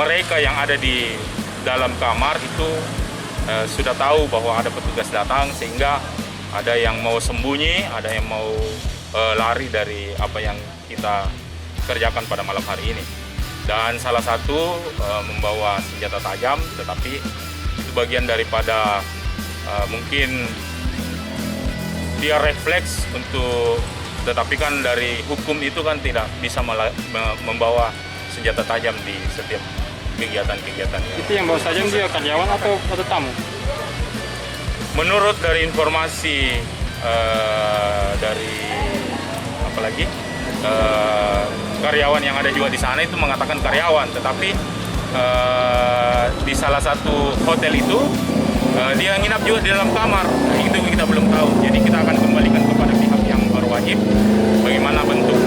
mereka yang ada di dalam kamar itu sudah tahu bahwa ada petugas datang, sehingga ada yang mau sembunyi, ada yang mau lari dari apa yang kita kerjakan pada malam hari ini. Dan salah satu membawa senjata tajam, tetapi itu bagian daripada mungkin dia refleks untuk, tetapi kan dari hukum itu kan tidak bisa membawa senjata tajam di setiap kegiatan-kegiatan. Itu yang bawa tajam dia karyawan atau tamu? Menurut dari informasi dari apalagi karyawan yang ada juga di sana itu mengatakan karyawan, tetapi di salah satu hotel itu dia nginap juga di dalam kamar. Itu kita belum tahu. Jadi kita akan kembalikan kepada pihak yang berwajib bagaimana bentuk